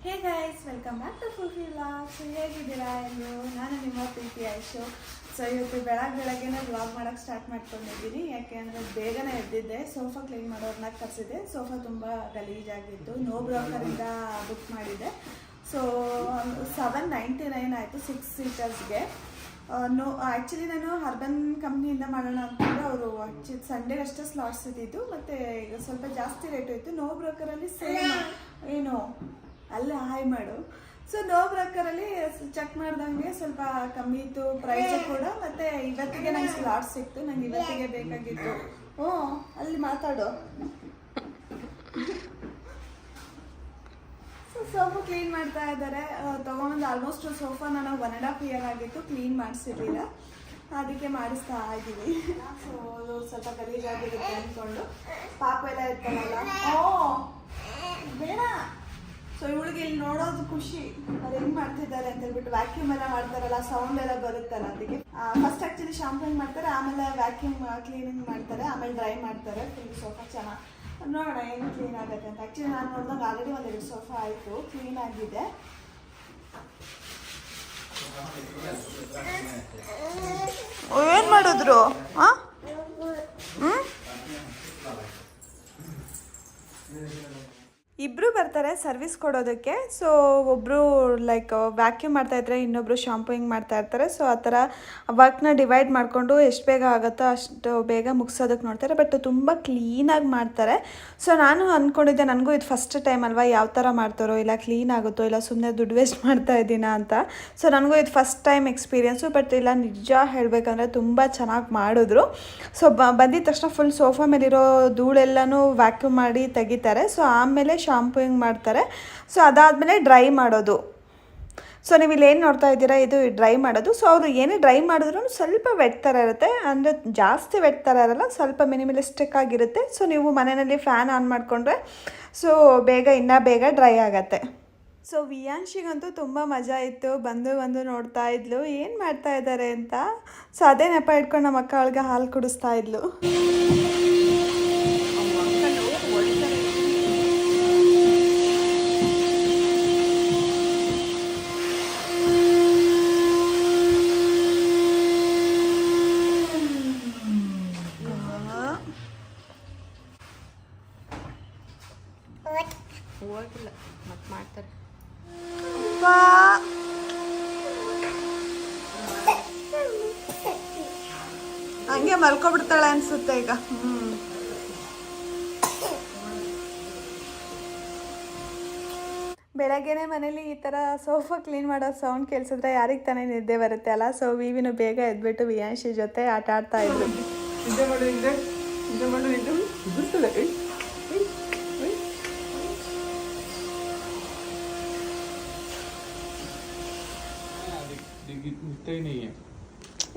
Hey guys, welcome back to Fulfill Vlogs. ಹೇಗಿದ್ದೀರಾ ಎಲ್ಲರೂ? ನಾನು ನಿಮ್ಮ ಪ್ರೀತಿ ಆಯಿಷು. ಸೊ ಇವತ್ತು ಬೆಳಗ್ಗೆನೇ ವ್ಲಾಗ್ ಮಾಡೋಕ್ಕೆ ಸ್ಟಾರ್ಟ್ ಮಾಡ್ಕೊಂಡಿದ್ದೀನಿ. ಯಾಕೆಂದರೆ ಬೇಗನೆ ಎದ್ದಿದ್ದೆ. ಸೋಫಾ ಕ್ಲೀನ್ ಮಾಡೋರನ್ನ ಕರೆಸಿದ್ದೆ. ಸೋಫಾ ತುಂಬ ಗಲೀಜಾಗಿತ್ತು. ನೋ ಬ್ರೋಕರಿಂದ ಬುಕ್ ಮಾಡಿದ್ದೆ. ಸೊ 799 ಆಯಿತು 6 ಸೀಟರ್ಸ್ಗೆ. ಆ್ಯಕ್ಚುಲಿ ನಾನು ಅರ್ಬನ್ ಕಂಪ್ನಿಯಿಂದ ಮಾಡೋಣ ಅಂತಂದರೆ ಅವರು ಸಂಡೇ ಅಷ್ಟೇ ಸ್ಲಾಟ್ಸ್ ಇದ್ದಿದ್ದು. ಮತ್ತು ಈಗ ಸ್ವಲ್ಪ ಜಾಸ್ತಿ ರೇಟ್ ಇತ್ತು. ನೋ ಬ್ರೋಕರಲ್ಲಿ ಸೇಮ್ ಏನು ಅಲ್ಲೇ ಹಾಯ್ ಮಾಡು. ಸೊ ನೋ ಬ್ರೋಕರಲ್ಲಿ ಚೆಕ್ ಮಾಡ್ದಂಗೆ ಸ್ವಲ್ಪ ಕಮ್ಮಿ ಇತ್ತು ಪ್ರೈಸ್ ಕೂಡ. ಮತ್ತು ಇವತ್ತಿಗೆ ನಂಗೆ ಸ್ಲಾಟ್ ಸಿಕ್ತು. ನಂಗೆ ಇವತ್ತಿಗೆ ಬೇಕಾಗಿತ್ತು. ಅಲ್ಲಿ ಮಾತಾಡು. ಸೊ ಸೋಫಾ ಕ್ಲೀನ್ ಮಾಡ್ತಾ ಇದ್ದಾರೆ. ತೊಗೊಂಬಂದು ಆಲ್ಮೋಸ್ಟ್ ಸೋಫಾ ನಾನು 1.5 ಇಯರ್ ಆಗಿತ್ತು ಕ್ಲೀನ್ ಮಾಡಿಸಿರ್ಲಿಲ್ಲ. ಅದಕ್ಕೆ ಮಾಡಿಸ್ತಾ ಇದ್ದೀವಿ. ಸೊ ಅದು ಸ್ವಲ್ಪ ಗಲೀಜಾಗಿರುತ್ತೆ ಅಂದ್ಕೊಂಡು ಪಾಪ ಎಲ್ಲ ಇರ್ತಾರಲ್ಲ. ಬೇಡ. ಸೊ ಇವಳಿಗೆ ಇಲ್ಲಿ ನೋಡೋದು ಖುಷಿ, ಅವ್ರು ಹೆಂಗೆ ಮಾಡ್ತಿದ್ದಾರೆ ಅಂತ ಹೇಳ್ಬಿಟ್ಟು. ವ್ಯಾಕ್ಯೂಮ್ ಎಲ್ಲ ಮಾಡ್ತಾರಲ್ಲ, ಸೌಂಡ್ ಎಲ್ಲ ಬರುತ್ತಲ್ಲ, ಅದಕ್ಕೆ ಫಸ್ಟ್ ಆ್ಯಕ್ಚುಲಿ ಶಾಂಪೂಯಿಂಗ್ ಮಾಡ್ತಾರೆ, ಆಮೇಲೆ ವ್ಯಾಕ್ಯೂಮ್ ಕ್ಲೀನಿಂಗ್ ಮಾಡ್ತಾರೆ, ಆಮೇಲೆ ಡ್ರೈ ಮಾಡ್ತಾರೆ. ಫುಲ್ ಸೋಫಾ ಚೆನ್ನಾಗಿ ನೋಡೋಣ ಹೆಂಗೆ ಕ್ಲೀನ್ ಆಗುತ್ತೆ ಅಂತ. ಆ್ಯಕ್ಚುಲಿ ನಾನು ನೋಡಿದಾಗ ಆಲ್ರೆಡಿ 1-2 ಸೋಫಾ ಆಯಿತು ಕ್ಲೀನ್ ಆಗಿದೆ. ಏನು ಮಾಡಿದ್ರು? ಇಬ್ಬರು ಬರ್ತಾರೆ ಸರ್ವಿಸ್ ಕೊಡೋದಕ್ಕೆ. ಸೊ ಒಬ್ಬರು ಲೈಕ್ ವ್ಯಾಕ್ಯೂಮ್ ಮಾಡ್ತಾಯಿದ್ರೆ, ಇನ್ನೊಬ್ಬರು ಶಾಂಪೂಯಿಂಗ್ ಮಾಡ್ತಾಯಿರ್ತಾರೆ. ಸೊ ಆ ಥರ ವರ್ಕ್ನ ಡಿವೈಡ್ ಮಾಡಿಕೊಂಡು ಎಷ್ಟು ಬೇಗ ಆಗುತ್ತೋ ಅಷ್ಟು ಬೇಗ ಮುಗಿಸೋದಕ್ಕೆ ನೋಡ್ತಾರೆ. ಬಟ್ ತುಂಬ ಕ್ಲೀನಾಗಿ ಮಾಡ್ತಾರೆ. ಸೊ ನಾನು ಅಂದ್ಕೊಂಡಿದ್ದೆ, ನನಗೂ ಇದು ಫಸ್ಟ್ ಟೈಮ್ ಅಲ್ವಾ, ಯಾವ ಥರ ಮಾಡ್ತಾರೋ, ಇಲ್ಲ ಕ್ಲೀನ್ ಆಗುತ್ತೋ, ಇಲ್ಲ ಸುಮ್ಮನೆ ದುಡ್ಡು ವೇಸ್ಟ್ ಮಾಡ್ತಾ ಇದ್ದೀನಾ ಅಂತ. ಸೊ ನನಗೂ ಇದು ಫಸ್ಟ್ ಟೈಮ್ ಎಕ್ಸ್ಪೀರಿಯೆನ್ಸು. ಬಟ್ ಇಲ್ಲ, ನಿಜ ಹೇಳಬೇಕಂದ್ರೆ ತುಂಬ ಚೆನ್ನಾಗಿ ಮಾಡಿದ್ರು. ಸೊ ಬಂದಿದ ತಕ್ಷಣ ಫುಲ್ ಸೋಫಾ ಮೇಲಿರೋ ಧೂಳೆಲ್ಲನೂ ವ್ಯಾಕ್ಯೂಮ್ ಮಾಡಿ ತೆಗಿತಾರೆ. ಸೊ ಆಮೇಲೆ ಶಾಂಪೂಯಿಂಗ್ ಮಾಡ್ತಾರೆ. ಸೊ ಅದಾದಮೇಲೆ ಡ್ರೈ ಮಾಡೋದು. ಸೊ ನೀವು ಇಲ್ಲಿ ಏನು ನೋಡ್ತಾ ಇದ್ದೀರಾ, ಇದು ಡ್ರೈ ಮಾಡೋದು. ಸೊ ಅವರು ಏನೇ ಡ್ರೈ ಮಾಡಿದ್ರು ಸ್ವಲ್ಪ ವೆಟ್ ಥರ ಇರುತ್ತೆ, ಅಂದರೆ ಜಾಸ್ತಿ ವೆಟ್ ಥರ ಇರಲ್ಲ, ಸ್ವಲ್ಪ ಮಿನಿಮಲಿಸ್ಟಿಕ್ ಆಗಿರುತ್ತೆ. ಸೊ ನೀವು ಮನೆಯಲ್ಲಿ ಫ್ಯಾನ್ ಆನ್ ಮಾಡಿಕೊಂಡ್ರೆ ಸೊ ಇನ್ನೂ ಬೇಗ ಡ್ರೈ ಆಗುತ್ತೆ. ಸೊ ವಿಯಾಂಶಿಗಂತೂ ತುಂಬ ಮಜಾ ಇತ್ತು. ಬಂದು ನೋಡ್ತಾ ಇದ್ಲು ಏನು ಮಾಡ್ತಾ ಇದ್ದಾರೆ ಅಂತ. ಸೊ ಅದೇ ನೆಪ ಇಟ್ಕೊಂಡು ನಮ್ಮ ಅಕ್ಕ ಅವಳಿಗೆ ಹಾಲು ಕುಡಿಸ್ತಾ ಇದ್ಲು. ಹೋಗಿಲ್ಲ ಮತ್ತೆ ಮಾಡ್ತಾರೆ. ಹಂಗೆ ಮಲ್ಕೊಬಿಡ್ತಾಳೆ ಅನ್ಸುತ್ತೆ ಈಗ. ಬೆಳಗ್ಗೆನೆ ಮನೇಲಿ ಈ ಥರ ಸೋಫಾ ಕ್ಲೀನ್ ಮಾಡೋ ಸೌಂಡ್ ಕೇಳಿಸಿದ್ರೆ ಯಾರಿಗೆ ತಾನೇ ನಿದ್ದೆ ಬರುತ್ತೆ ಅಲ್ಲ. ಸೊ ವಿವಿನು ಬೇಗ ಎದ್ಬಿಟ್ಟು ವಿಯಾಂಶಿ ಜೊತೆ ಆಟ ಆಡ್ತಾ ಇದ್ರು.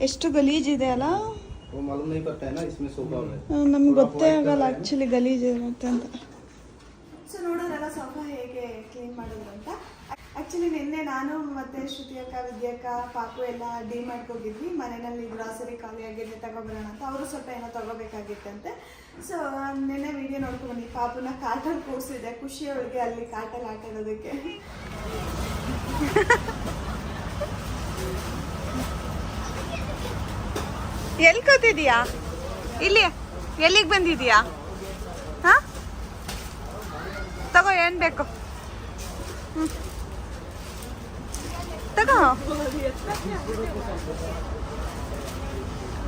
ಎಷ್ಟು ಗಲೀಜಿದೆ ಅಲ್ಲ. ನಮ್ಗೆ ಗೊತ್ತೇ ಆಗಲ್ಲ ಆ್ಯಕ್ಚುಲಿ ಗಲೀಜ್ ಇರುತ್ತೆ ಅಂತ. ಸೊ ನೋಡೋದಲ್ಲ ಸೋಫಾ ಹೇಗೆ ಕ್ಲೀನ್ ಮಾಡೋದು ಅಂತ. ಆ್ಯಕ್ಚುಲಿ ನಿನ್ನೆ ನಾನು ಮತ್ತು ಶ್ರುತಿ ಅಕ್ಕ, ವಿದ್ಯಕ್ಕ, ಪಾಪು ಎಲ್ಲ ಡಿಮಾರ್ಟ್ಗೆ ಹೋಗಿದ್ವಿ. ಮನೆಯಲ್ಲಿ ಗ್ರಾಸರಿ ಖಾಲಿ ಆಗಿದ್ರೆ ತಗೊಬರೋಣ ಅಂತ. ಅವರು ಸ್ವಲ್ಪ ಏನೋ ತಗೋಬೇಕಾಗಿತ್ತಂತೆ. ಸೊ ನಿನ್ನೆ ವಿಡಿಯೋ ನೋಡ್ಕೊಂಡು ಪಾಪುನ ಕಾಟಲ್ಲಿ ಕೂರಿಸಿದೆ. ಖುಷಿ ಅವಳಿಗೆ ಅಲ್ಲಿ ಕಾಟಲ್ಲಿ ಆಟ ಆಡೋದಕ್ಕೆ. ಎಲ್ಲಿ ಕೂತಿದೀಯಾ? ಇಲ್ಲಿ ಎಲ್ಲಿಗೆ ಬಂದಿದೀಯಾ? ಹಾಂ ತಗೋ, ಏನು ಬೇಕು ತಗೋ.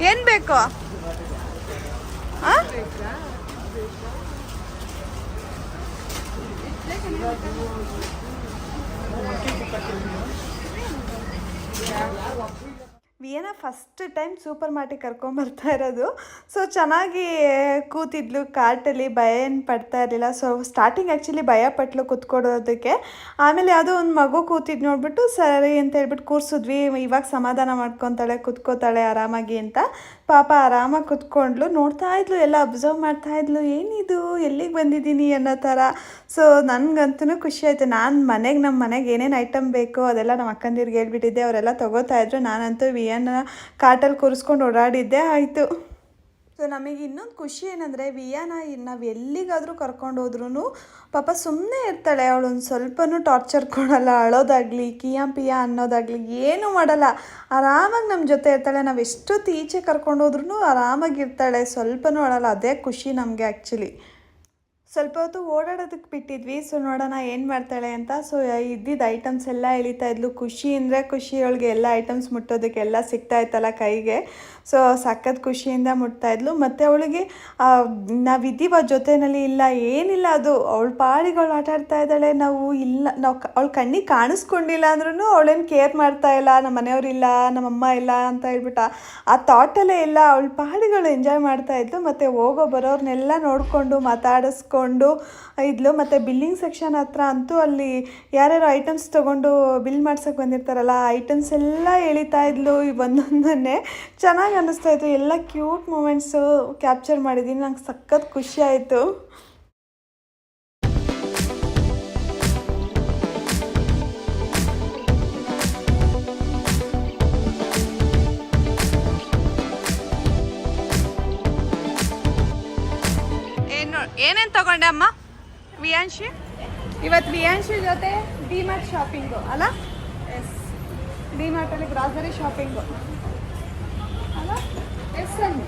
ಏನು ಬೇಕು? ಹಾಂ ವಿಯನ ಫಸ್ಟ್ ಟೈಮ್ ಸೂಪರ್ ಮಾರ್ಟಿಗೆ ಕರ್ಕೊಂಬರ್ತಾ ಇರೋದು. ಸೊ ಚೆನ್ನಾಗಿ ಕೂತಿದ್ಲು ಕಾರ್ಟಲ್ಲಿ, ಭಯ ಏನು ಪಡ್ತಾ ಇರಲಿಲ್ಲ. ಸೊ ಸ್ಟಾರ್ಟಿಂಗ್ ಆ್ಯಕ್ಚುಲಿ ಭಯ ಪಟ್ಲು ಕೂತ್ಕೊಡೋದಕ್ಕೆ. ಆಮೇಲೆ ಯಾವುದೋ ಒಂದು ಮಗು ಕೂತಿದ್ದು ನೋಡ್ಬಿಟ್ಟು ಸರಿ ಅಂತ ಹೇಳ್ಬಿಟ್ಟು ಕೂರಿಸಿದ್ವಿ. ಇವಾಗ ಸಮಾಧಾನ ಮಾಡ್ಕೊತಾಳೆ, ಕೂತ್ಕೋತಾಳೆ ಆರಾಮಾಗಿ ಅಂತ. ಪಾಪ ಆರಾಮಾಗಿ ಕೂತ್ಕೊಂಡ್ಲು, ನೋಡ್ತಾ ಇದ್ಲು, ಎಲ್ಲ ಅಬ್ಸರ್ವ್ ಮಾಡ್ತಾ ಇದ್ಲು, ಏನಿದು ಎಲ್ಲಿಗೆ ಬಂದಿದ್ದೀನಿ ಅನ್ನೋ ಥರ. ಸೊ ನನಗಂತೂ ಖುಷಿ ಆಯಿತು. ನಾನು ನಮ್ಮ ಮನೆಗೆ ಏನೇನು ಐಟಮ್ ಬೇಕೋ ಅದೆಲ್ಲ ನಮ್ಮ ಅಕ್ಕಂದಿರಿಗೆ ಹೇಳ್ಬಿಟ್ಟಿದ್ದೆ. ಅವರೆಲ್ಲ ತೊಗೋತಾ ಇದ್ರು. ನಾನಂತೂ ವಿಯನ್ನ ಕಾಟಲ್ಲಿ ಕೂರಿಸ್ಕೊಂಡು ಓಡಾಡಿದ್ದೆ ಆಯಿತು. ಸೊ ನಮಗೆ ಇನ್ನೊಂದು ಖುಷಿ ಏನಂದರೆ ವಿಯಾನ ನಾವು ಎಲ್ಲಿಗಾದರೂ ಕರ್ಕೊಂಡು ಹೋದ್ರೂ ಪಾಪ ಸುಮ್ಮನೆ ಇರ್ತಾಳೆ. ಅವಳು ಒಂದು ಸ್ವಲ್ಪನೂ ಟಾರ್ಚರ್ ಕೊಡಲ್ಲ, ಅಳೋದಾಗಲಿ ಪಿಯಾ ಅನ್ನೋದಾಗಲಿ ಏನೂ ಮಾಡಲ್ಲ. ಆರಾಮಾಗಿ ನಮ್ಮ ಜೊತೆ ಇರ್ತಾಳೆ. ನಾವು ಎಷ್ಟೊತ್ತು ಈಚೆ ಕರ್ಕೊಂಡು ಹೋದ್ರೂ ಆರಾಮಾಗಿರ್ತಾಳೆ, ಸ್ವಲ್ಪನೂ ಅಳಲ್ಲ. ಅದೇ ಖುಷಿ ನಮಗೆ ಆ್ಯಕ್ಚುಲಿ. ಸ್ವಲ್ಪ ಹೊತ್ತು ಓಡಾಡೋದಕ್ಕೆ ಬಿಟ್ಟಿದ್ವಿ. ಸೊ ನೋಡೋಣ ಏನು ಮಾಡ್ತಾಳೆ ಅಂತ. ಸೊ ಇದ್ದಿದ್ದು ಐಟಮ್ಸ್ ಎಲ್ಲ ಎಳಿತಾ ಇದ್ಲು. ಖುಷಿ ಅಂದರೆ ಖುಷಿ, ಅವಳಿಗೆ ಎಲ್ಲ ಐಟಮ್ಸ್ ಮುಟ್ಟೋದಕ್ಕೆ ಎಲ್ಲ ಸಿಗ್ತಾಯಿತ್ತಲ್ಲ ಕೈಗೆ. ಸೊ ಸಖತ್ ಖುಷಿಯಿಂದ ಮುಟ್ತಾಯಿದ್ಲು. ಮತ್ತು ಅವಳಿಗೆ ನಾವಿದ್ದೀವ ಜೊತೆಯಲ್ಲಿ ಇಲ್ಲ ಏನಿಲ್ಲ, ಅದು ಅವಳ ಪಾಡಿಗಳು ಆಟ ಆಡ್ತಾ ಇದ್ದಾಳೆ. ನಾವು ಅವಳ ಕಣ್ಣಿಗೆ ಕಾಣಿಸ್ಕೊಂಡಿಲ್ಲ ಅಂದ್ರೂ ಅವಳೇನು ಕೇರ್ ಮಾಡ್ತಾ ಇಲ್ಲ, ನಮ್ಮ ಮನೆಯವರಿಲ್ಲ ನಮ್ಮಮ್ಮ ಇಲ್ಲ ಅಂತ ಹೇಳ್ಬಿಟ್ಟು ಆ ಥಾಟಲ್ಲೇ ಇಲ್ಲ. ಅವಳ ಪಾಡಿಗಳು ಎಂಜಾಯ್ ಮಾಡ್ತಾಯಿದ್ಲು. ಮತ್ತು ಹೋಗೋ ಬರೋರ್ನೆಲ್ಲ ನೋಡಿಕೊಂಡು ಮಾತಾಡಿಸ್ಕೊಂಡು ಇದ್ಲು. ಮತ್ತು ಬಿಲ್ಲಿಂಗ್ ಸೆಕ್ಷನ್ ಹತ್ರ ಅಂತೂ ಅಲ್ಲಿ ಯಾರ್ಯಾರು ಐಟಮ್ಸ್ ತೊಗೊಂಡು ಬಿಲ್ ಮಾಡ್ಸೋಕೆ ಬಂದಿರ್ತಾರಲ್ಲ ಆ ಐಟಮ್ಸ್ ಎಲ್ಲ ಎಳಿತಾ ಇದ್ಲು ಒಂದೊಂದನ್ನೇ. ಚೆನ್ನಾಗಿ ಅನ್ನಿಸ್ತಾ ಇತ್ತು. ಎಲ್ಲ ಕ್ಯೂಟ್ ಮೂಮೆಂಟ್ಸು ಕ್ಯಾಪ್ಚರ್ ಮಾಡಿದ್ದೀನಿ. ನಂಗೆ ಸಖತ್ ಖುಷಿ ಆಯಿತು. ಏನೇನು ತಗೊಂಡೆ ಅಮ್ಮ ವಿಯಾಂಶಿ? ಇವತ್ತು ವಿಯಾಂಶಿ ಜೊತೆ ಡಿಮಾರ್ಟ್ ಶಾಪಿಂಗು ಅಲ್ಲ? ಎಸ್, ಡಿಮಾರ್ಟಲ್ಲಿ ಗ್ರಾಸರಿ ಶಾಪಿಂಗು ಅಲ್ಲ? ಎಸ್ ಅಲ್ಲಿ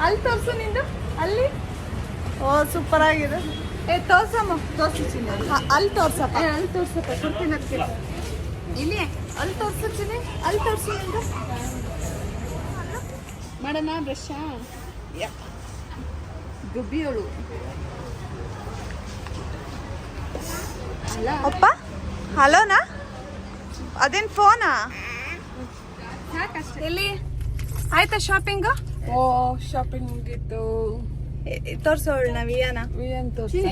ಅಲ್ಲಿ ತೋರಿಸು ನಿಂದು ಅಲ್ಲಿ. ಓ ಸೂಪರ್ ಆಗಿದೆ. ತೋರ್ಸಮ್ಮ, ತೋರಿಸ್ತೀನಿ. ಅಲ್ಲಿ ತೋರ್ಸಪ್ಪ, ಅಲ್ಲಿ ತೋರ್ಸಪ್ಪ, ಕೊಡ್ತೀನಿ ಅದಕ್ಕೆ. ಇಲ್ಲಿ ಅಲ್ಲಿ ತೋರಿಸ್ತೀನಿ, ಅಲ್ಲಿ ತೋರಿಸಿ ನಿಂದು ಮಾಡೋಣ. ಬ್ರಷ ಗುಬ್ಬಿಯೋಳು ಅಲ್ಲ ಅಪ್ಪ. ಹಲೋನಾ? ಅದೇನು ಫೋನಾ? ಎಲ್ಲಿ ಆಯ್ತಾ ಶಾಪಿಂಗು? ಓ ಶಾಪಿಂಗ್ ಮುಗೀತು. ತೋರ್ಸೋಳ್ನ ವಿಯಾನ. ವಿಯನ್ ತೋರ್ಸ.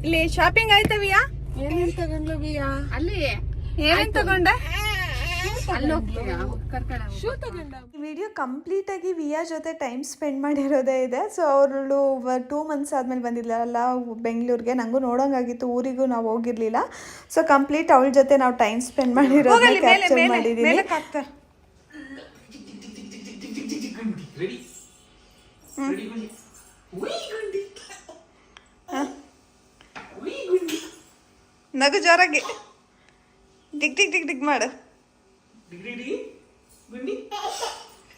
ಇಲ್ಲಿ ಶಾಪಿಂಗ್ ಆಯ್ತಾ ವಿಯಾ? ಏನೇನ್ ತಗೊಂಡ್ಲು ವಿಯಾ? ಅಲ್ಲಿ ಏನೇನ್ ತಗೊಂಡೆ? ಅಲ್ಲಿ ಹೋಗ್ತೀಯಾ? ಶೂ ತಗೊಂಡ. ವಿಡಿಯೋ ಕಂಪ್ಲೀಟಾಗಿ ವಿಯಾ ಜೊತೆ ಟೈಮ್ ಸ್ಪೆಂಡ್ ಮಾಡಿರೋದೇ ಇದೆ. ಸೊ ಅವಳು 2 months ಆದಮೇಲೆ ಬಂದಿಲ್ಲಲ್ಲ ಬೆಂಗಳೂರಿಗೆ. ನನಗೂ ನೋಡೋಂಗಾಗಿತ್ತು, ಊರಿಗೂ ನಾವು ಹೋಗಿರಲಿಲ್ಲ. ಸೊ ಕಂಪ್ಲೀಟ್ ಅವಳ ಜೊತೆ ನಾವು ಟೈಮ್ ಸ್ಪೆಂಡ್ ಮಾಡಿರೋದನ್ನ ಕ್ಯಾಪ್ಚರ್ ಮಾಡಿದ್ದೀನಿ. ನಗು ಜೋರಾಗಿ ಡಿಗ್ ಡಿಗ್ ಡಿಗ್ ಡಿಗ್ ಮಾಡು.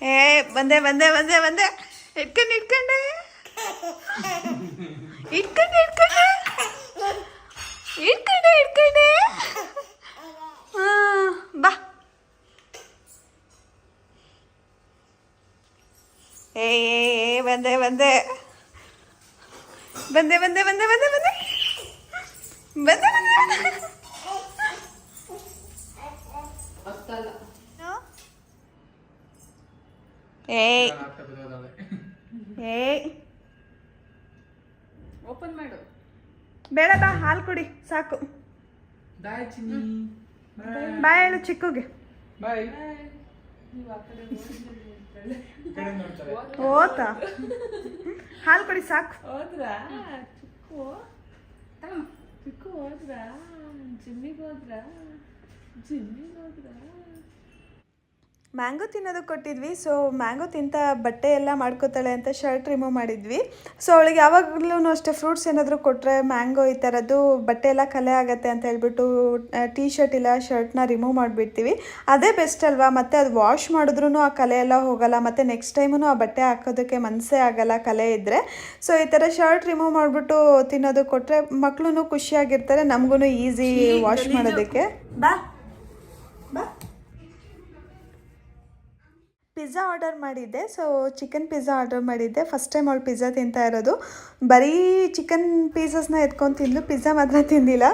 ಏ ಬಂದೆ ಬಂದೆ ಬಂದೆ ಬಂದೆ. ಇಟ್ಕೊಂಡೆ ಇಟ್ಕೊಂಡೆ ಇಟ್ಕೊಂಡೆ ಇಟ್ಕೊಂಡೆ ಇಟ್ಕೊಂಡೆ ಇಟ್ಕೊಂಡೆ. ಬಾ. ಏ ಬಂದೆ ಬಂದೆ ಬಂದೆ ಬಂದೆ ಬಂದೆ ಬಂದೆ ಬಂದೆ ಬಂದೆ ಬಂದೆ. ಏಯ್ ಏಯ್ ಓಪನ್ ಮಾಡು. ಬೇಡ ಬಾ, ಹಾಲು ಕುಡಿ ಸಾಕು. ಬಾಯ್ ಚಿನ್ನಿ. ಬಾಯ್ ಹೇಳು ಚಿಕ್ಕುಗೆ. ಬಾಯ್. ಓತಾ ಹಾಲು ಕುಡಿ ಸಾಕು. ಹೋದ್ರಾ ಚಿಕ್ಕು? ಚಿಕ್ಕು ಹೋದ್ರಾ? ಜಿಮ್ಮಿಗೆ ಹೋದ್ರಾ? ಜಿಮ್ಮಿಗೆ ಹೋದ್ರಾ? ಮ್ಯಾಂಗೋ ತಿನ್ನೋದಕ್ಕೆ ಕೊಟ್ಟಿದ್ವಿ. ಸೊ ಮ್ಯಾಂಗೋ ತಿಂತ ಬಟ್ಟೆ ಎಲ್ಲ ಮಾಡ್ಕೋತಾಳೆ ಅಂತ ಶರ್ಟ್ ರಿಮೂವ್ ಮಾಡಿದ್ವಿ. ಸೊ ಅವಳಿಗೆ ಯಾವಾಗಲೂ ಅಷ್ಟೇ ಫ್ರೂಟ್ಸ್ ಏನಾದರೂ ಕೊಟ್ಟರೆ ಮ್ಯಾಂಗೋ ಈ ಥರದ್ದು ಬಟ್ಟೆ ಎಲ್ಲ ಕಲೆ ಆಗುತ್ತೆ ಅಂತ ಹೇಳ್ಬಿಟ್ಟು ಟೀ ಶರ್ಟ್ ಇಲ್ಲ ಶರ್ಟ್ನ ರಿಮೂವ್ ಮಾಡಿಬಿಡ್ತೀವಿ. ಅದೇ ಬೆಸ್ಟ್ ಅಲ್ವಾ? ಮತ್ತು ಅದು ವಾಶ್ ಮಾಡಿದ್ರೂ ಆ ಕಲೆ ಎಲ್ಲ ಹೋಗಲ್ಲ. ಮತ್ತು ನೆಕ್ಸ್ಟ್ ಟೈಮೂ ಆ ಬಟ್ಟೆ ಹಾಕೋದಕ್ಕೆ ಮನಸ್ಸೇ ಆಗಲ್ಲ ಕಲೆ ಇದ್ದರೆ. ಸೊ ಈ ಥರ ಶರ್ಟ್ ರಿಮೂವ್ ಮಾಡಿಬಿಟ್ಟು ತಿನ್ನೋದಕ್ಕೆ ಕೊಟ್ಟರೆ ಮಕ್ಕಳು ಖುಷಿಯಾಗಿರ್ತಾರೆ, ನಮಗೂ ಈಸಿ ವಾಶ್ ಮಾಡೋದಕ್ಕೆ. ಬಾ ಬಾ. ಪಿಜ್ಜಾ ಆರ್ಡರ್ ಮಾಡಿದ್ದೆ. ಸೊ ಚಿಕನ್ ಪಿಜ್ಜಾ ಆರ್ಡರ್ ಮಾಡಿದ್ದೆ. ಫಸ್ಟ್ ಟೈಮ್ ಅವಳು ಪಿಜ್ಜಾ ತಿಂತಾ ಇರೋದು. ಬರೀ ಚಿಕನ್ ಪೀಸಸ್ನ ಎತ್ಕೊಂಡು ತಿಂದು, ಪಿಜ್ಜಾ ಮಾತ್ರ ತಿಂದಿಲ್ಲ.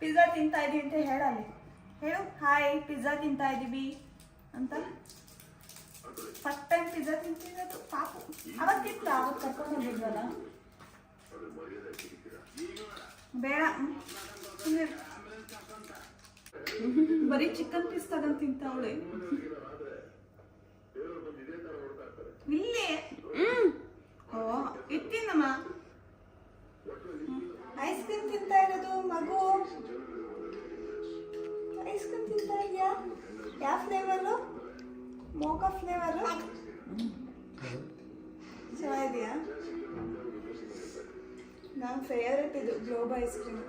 ಪಿಜ್ಜಾ ತಿಂತಾ ಇದ್ದೀವಿ ಅಂತ ಹೇಳಲ್ಲಿ ಹೇಳು. ಹಾಯ್, ಪಿಜ್ಜಾ ತಿಂತಾ ಇದ್ದೀವಿ ಅಂತ. ಫಸ್ಟ್ ಟೈಮ್ ಪಿಜ್ಜಾ ತಿಂತಿರೋದು ಪಾಪು. ಅವತ್ತಿತ್ತು, ಅವತ್ತು ಕರ್ಕೊಂಡು ಹೋಗಿದ್ವಲ್ಲ. ಬೇಡ, ಬರೀ ಚಿಕನ್ ಪೀಸ್ ತಗೊಂಡು ತಿಂತಾವಳೆ. ಇಲ್ಲೇ ಓ ಇಟ್ಟಿನಮ್ಮ ಐಸ್ ಕ್ರೀಮ್ ತಿಂತಾ ಇರೋದು ಮಗು. ಯಾವ ಫ್ಲೇವರು? ಮೋಕಾ ಫ್ಲೇವರು ಚೆನ್ನಾಗಿದೆಯಾ? ನನ್ನ ಫೇವ್ರೆಟ್ ಇದು ಗ್ಲೋಬ್ ಐಸ್ ಕ್ರೀಮ್.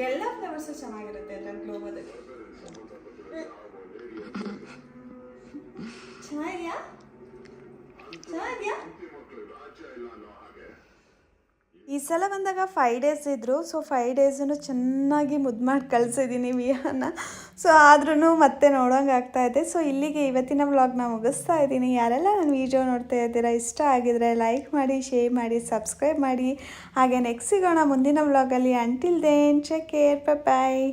ಎಲ್ಲ ಫ್ಲೇವರ್ಸು ಚೆನ್ನಾಗಿರುತ್ತೆ ಎಲ್ಲ ಗ್ಲೋಬದಲ್ಲಿ. ಚೆನ್ನಾಗಿದೆಯಾ? ಚೆನ್ನಾಗಿದೆಯಾ? ಈ ಸಲ ಬಂದಾಗ 5 ಡೇಸ್ ಇದ್ದರು. ಸೊ 5 ಡೇಸನ್ನು ಚೆನ್ನಾಗಿ ಮುದ್ದು ಮಾಡಿ ಕಳಿಸಿದ್ದೀನಿ ವಿಯಾನ. ಸೊ ಆದ್ರೂ ಮತ್ತೆ ನೋಡೋಂಗೆ ಆಗ್ತಾಯಿದೆ. ಸೊ ಇಲ್ಲಿಗೆ ಇವತ್ತಿನ ವ್ಲಾಗ್ನ ಮುಗಿಸ್ತಾ ಇದ್ದೀನಿ. ಯಾರೆಲ್ಲ ನನ್ನ ವೀಡಿಯೋ ನೋಡ್ತಾ ಇದ್ದೀರಾ, ಇಷ್ಟ ಆಗಿದರೆ ಲೈಕ್ ಮಾಡಿ, ಶೇರ್ ಮಾಡಿ, ಸಬ್ಸ್ಕ್ರೈಬ್ ಮಾಡಿ. ಹಾಗೆ ನೆಕ್ಸ್ಟ್ ಸಿಗೋಣ ಮುಂದಿನ ವ್ಲಾಗಲ್ಲಿ. ಅಂಟಿಲ್ ದೆನ್ ಟೇಕ್ ಕೇರ್, ಬಾಯ್.